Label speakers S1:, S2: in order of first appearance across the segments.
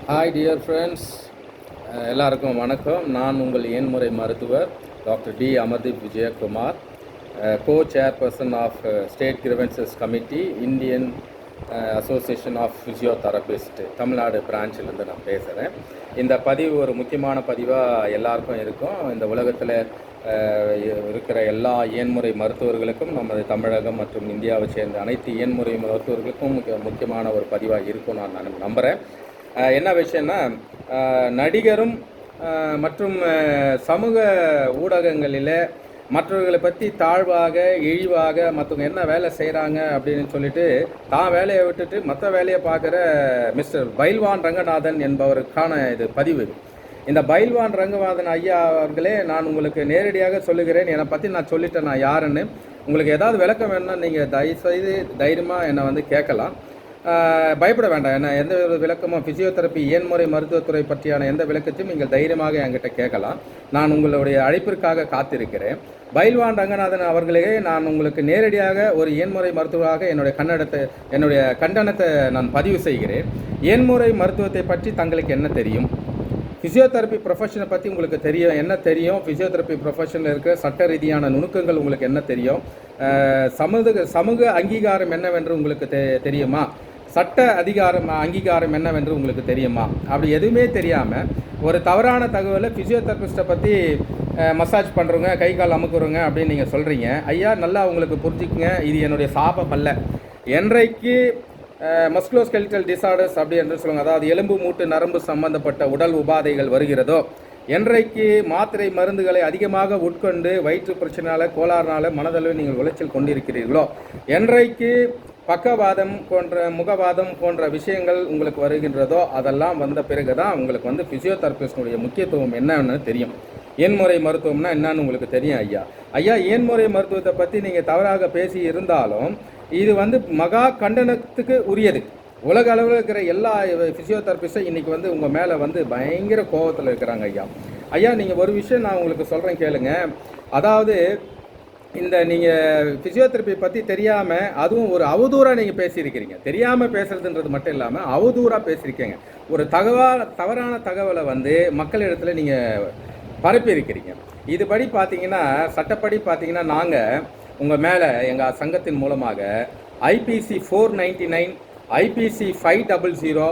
S1: Hi dear friends, எல்லாருக்கும் வணக்கம். நான் உங்கள் எண்முறை மருத்துவர் doctor D Amardeep Vijayakumar, co chairperson of state grievances committee, Indian association of physiotherapist Tamil பிரான்ச்சிலேருந்து நான் பேசுகிறேன். இந்த பதிவு ஒரு முக்கியமான பதிவாக எல்லாருக்கும் இருக்கும். இந்த உலகத்தில் இருக்கிற எல்லா இயன்முறை மருத்துவர்களுக்கும், நமது தமிழகம் மற்றும் இந்தியாவை சேர்ந்த அனைத்து இயன்முறை மருத்துவர்களுக்கும் முக்கியமான ஒரு பதிவாக இருக்கும் நான் நம்புகிறேன். என்ன விஷயம்னா, நடிகரும் மற்றும் சமூக ஊடகங்களில் மற்றவர்களை பற்றி தாழ்வாக இழிவாக மற்றவங்க என்ன வேலை செய்கிறாங்க அப்படின்னு சொல்லிட்டு தான் வேலையை விட்டுட்டு மற்ற வேலையை பார்க்குற மிஸ்டர் பைல்வான் ரங்கநாதன் என்பவருக்கான இது பதிவு. இந்த பைல்வான் ரங்கநாதன் ஐயா அவர்களே, நான் உங்களுக்கு நேரடியாக சொல்லுகிறேன். என்னை பற்றி நான் சொல்லிட்டேன் நான் யாருன்னு. உங்களுக்கு ஏதாவது விளக்கம் வேணும்னா நீங்கள் தயவுசெய்து தைரியமாக என்னை கேட்கலாம். பயப்பட வேண்டாம். என்ன எந்த ஒரு விளக்கமும் ஃபிசியோதெரப்பி இயன்முறை மருத்துவத்துறை பற்றியான எந்த விளக்கத்தையும் நீங்கள் தைரியமாக என்கிட்ட கேட்கலாம். நான் உங்களுடைய அழைப்பிற்காக காத்திருக்கிறேன். பைல்வான் ரங்கநாதன் அவர்களே, நான் உங்களுக்கு நேரடியாக ஒரு இயன்முறை மருத்துவராக என்னுடைய கண்டனத்தை நான் பதிவு செய்கிறேன். இயன்முறை மருத்துவத்தை பற்றி தங்களுக்கு என்ன தெரியும்? ஃபிசியோதெரப்பி ப்ரொஃபஷனை பற்றி உங்களுக்கு என்ன தெரியும்? ஃபிசியோதெரப்பி ப்ரொஃபஷனில் இருக்கிற சட்ட ரீதியான நுணுக்கங்கள் உங்களுக்கு என்ன தெரியும்? சமூக அங்கீகாரம் என்னவென்று உங்களுக்கு தெரியுமா? சட்ட அங்கீகாரம் என்னவென்று உங்களுக்கு தெரியுமா? அப்படி எதுவுமே தெரியாமல் ஒரு தவறான தகவலை ஃபிசியோதெரபிஸ்ட்டை பற்றி மசாஜ் பண்ணுறவங்க, கை கால் அமுக்குறவங்க அப்படின்னு நீங்கள் சொல்கிறீங்க. ஐயா, நல்லா உங்களுக்கு புரிஞ்சுக்குங்க, இது என்னுடைய சாபம் அல்ல. என்றைக்கு மஸ்குலோஸ்கெலிட்டல் டிசார்டர்ஸ் அப்படி என்று சொல்லுவாங்க, அதாவது எலும்பு மூட்டு நரம்பு சம்பந்தப்பட்ட உடல் உபாதைகள் வருகிறதோ, என்றைக்கு மாத்திரை மருந்துகளை அதிகமாக உட்கொண்டு வயிற்று பிரச்சனையால் கோளாறுனால மனதளவில் நீங்கள் உளைச்சல் கொண்டிருக்கிறீர்களோ, என்றைக்கு பக்கவாதம் போன்ற முகவாதம் போன்ற விஷயங்கள் உங்களுக்கு வருகின்றதோ, அதெல்லாம் வந்த பிறகு தான் உங்களுக்கு ஃபிசியோதெரபிஸ்டுடைய முக்கியத்துவம் என்னன்னு தெரியும். இயன்முறை மருத்துவம்னா என்னன்னு உங்களுக்கு தெரியும். ஐயா இயன்முறை மருத்துவத்தை பற்றி நீங்கள் தவறாக பேசி இருந்தாலும் இது மகா கண்டனத்துக்கு உரியது. உலக அளவில் இருக்கிற எல்லா ஃபிசியோதெரபிஸ்டும் இன்றைக்கி உங்கள் மேலே பயங்கர கோபத்தில் இருக்கிறாங்க. ஐயா நீங்கள் ஒரு விஷயம் நான் உங்களுக்கு சொல்கிறேன், கேளுங்க. அதாவது இந்த நீங்கள் ஃபிசியோதெரப்பி பற்றி தெரியாமல், அதுவும் ஒரு அவதூறாக நீங்கள் பேசியிருக்கிறீங்க. தெரியாமல் பேசுகிறதுன்றது மட்டும் இல்லாமல் அவதூறாக பேசியிருக்கீங்க. ஒரு தவறான தகவலை மக்களிடத்தில் நீங்கள் பரப்பியிருக்கிறீங்க. இதுபடி பார்த்தீங்கன்னா, சட்டப்படி பார்த்தீங்கன்னா, நாங்கள் உங்கள் மேலே எங்கள் சங்கத்தின் மூலமாக IPC 499, IPC 500,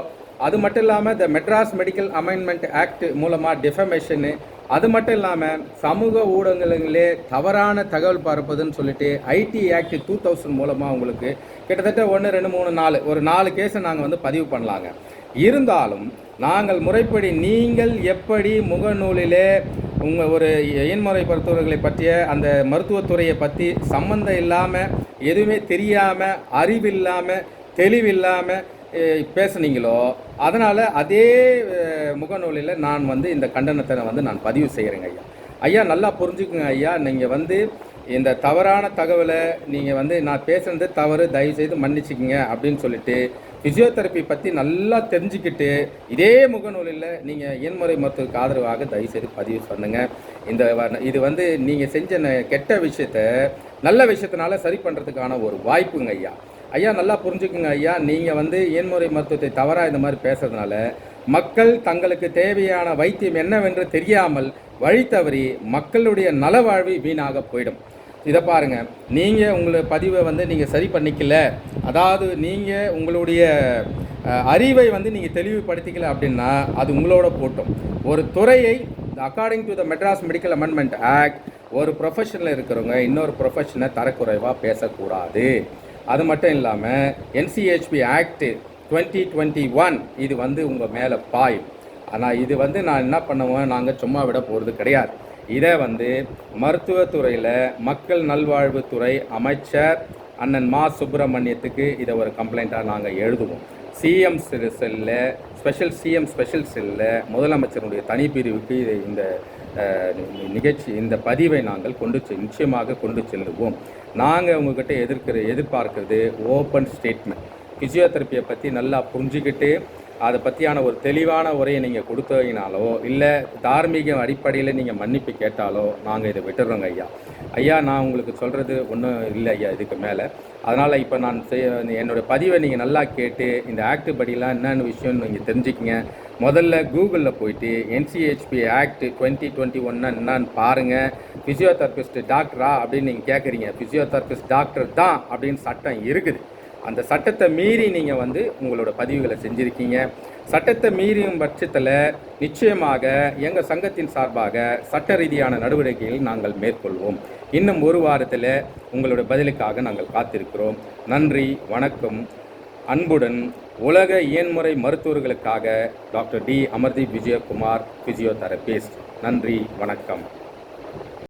S1: அது மட்டும் இல்லாமல் த மெட்ராஸ் மெடிக்கல் அமெண்ட்மெண்ட் ஆக்ட் மூலமாக டிஃபமேஷனு, அது மட்டும் இல்லாமல் சமூக ஊடகங்களிலே தவறான தகவல் பரப்புதுன்னு சொல்லிட்டு IT ஆக்ட் 2000 மூலமாக உங்களுக்கு கிட்டத்தட்ட 1, 2, 3, 4 ஒரு 4 கேஸை நாங்கள் பதிவு பண்ணலாங்க. இருந்தாலும் நாங்கள் முறைப்படி நீங்கள் எப்படி முகநூலிலே ஒரு இயன்முறை மருத்துவர்களை பற்றிய அந்த மருத்துவத்துறையை பற்றி சம்மந்தம் இல்லாமல், எதுவுமே தெரியாமல், அறிவில்லாமல், தெளிவில்லாமல் பேசுனீங்களோ, அதனால் அதே முகநூலில் நான் இந்த கண்டனத்தை நான் பதிவு செய்கிறேங்க. ஐயா நல்லா புரிஞ்சுக்குங்க. ஐயா நீங்கள் இந்த தவறான தகவலை நீங்கள் நான் பேசுனது தவறு, தயவுசெய்து மன்னிச்சுக்குங்க அப்படின்னு சொல்லிட்டு ஃபிசியோதெரப்பி பற்றி நல்லா தெரிஞ்சுக்கிட்டு இதே முகநூலில் நீங்கள் இயன்முறை மருத்துவருக்கு ஆதரவாக தயவுசெய்து பதிவு பண்ணுங்கள். இது நீங்கள் செஞ்ச கெட்ட விஷயத்தை நல்ல விஷயத்தினால சரி பண்ணுறதுக்கான ஒரு வாய்ப்புங்க. ஐயா நல்லா புரிஞ்சுக்குங்க. ஐயா நீங்கள் இயன்முறை மருத்துவத்தை தவறாக இந்த மாதிரி பேசுறதுனால மக்கள் தங்களுக்கு தேவையான வைத்தியம் என்னவென்று தெரியாமல் வழி தவறி மக்களுடைய நலவாழ்வு வீணாக போயிடும். இதை பாருங்கள், நீங்கள் உங்களை பதிவை நீங்கள் சரி பண்ணிக்கல, அதாவது நீங்கள் உங்களுடைய அறிவை நீங்கள் தெளிவுபடுத்திக்கல அப்படின்னா அது உங்களோட போட்டும். ஒரு துறையை according to the Madras medical amendment act ஒரு ப்ரொஃபஷனில் இருக்கிறவங்க இன்னொரு ப்ரொஃபஷனை தரக்குறைவாக பேசக்கூடாது. அது மட்டும் இல்லாமல் NCHP ஆக்ட் 2021 இது உங்கள் மேலே பாயும். ஆனால் இது நான் என்ன பண்ணுவேன், நாங்கள் சும்மா விட போகிறது கிடையாது. இதை மருத்துவத்துறையில் மக்கள் நல்வாழ்வுத்துறை அமைச்சர் அண்ணன் மா சுப்பிரமணியத்துக்கு இதை ஒரு கம்ப்ளைண்ட்டாக நாங்கள் எழுதுவோம். சிஎம் ஸ்பெஷல் செல்லில் முதலமைச்சருடைய தனிப்பிரிவுக்கு இந்த இந்த பதிவை நாங்கள் நிச்சயமாக கொண்டு செல்லுவோம். நாங்கள் உங்கள்கிட்ட எதிர்பார்க்கறது ஓப்பன் ஸ்டேட்மெண்ட். ஃபிசியோதெரப்பியை பற்றி நல்லா புரிஞ்சுக்கிட்டு அதை பற்றியான ஒரு தெளிவான உரையை நீங்கள் கொடுத்தீங்கனாலோ இல்லை தார்மீக அடிப்படையில் நீங்கள் மன்னிப்பு கேட்டாலோ நாங்கள் இதை விட்டுறோங்க ஐயா. ஐயா, நான் உங்களுக்கு சொல்கிறது ஒன்றும் இல்லை ஐயா இதுக்கு மேலே. அதனால் இப்போ நான் என்னோடய பதிவை நீங்கள் நல்லா கேட்டு இந்த ஆக்ட் படிலாம் என்னென்ன விஷயம்னு நீங்கள் தெரிஞ்சுக்கிங்க. முதல்ல கூகுளில் போயிட்டு NCHP ஆக்ட் 2021 என்னன்னு பாருங்கள். ஃபிசியோதெரபிஸ்ட் டாக்டரா அப்படின்னு நீங்கள் கேட்குறீங்க. ஃபிசியோதெரபிஸ்ட் டாக்டர் தான் அப்படின்னு சட்டம் இருக்குது. அந்த சட்டத்தை மீறி நீங்கள் உங்களோட பதிவுகளை செஞ்சுருக்கீங்க. சட்டத்தை மீறியும் பட்சத்தில் நிச்சயமாக எங்கள் சங்கத்தின் சார்பாக சட்ட ரீதியான நடவடிக்கைகள் நாங்கள் மேற்கொள்வோம். இன்னும் ஒரு வாரத்தில் உங்களோட பதிலுக்காக நாங்கள் காத்திருக்கிறோம். நன்றி, வணக்கம். அன்புடன் உலக இயன்முறை மருத்துவர்களுக்காக doctor D. Amardeep Vijayakumar, physiotherapist. நன்றி, வணக்கம்.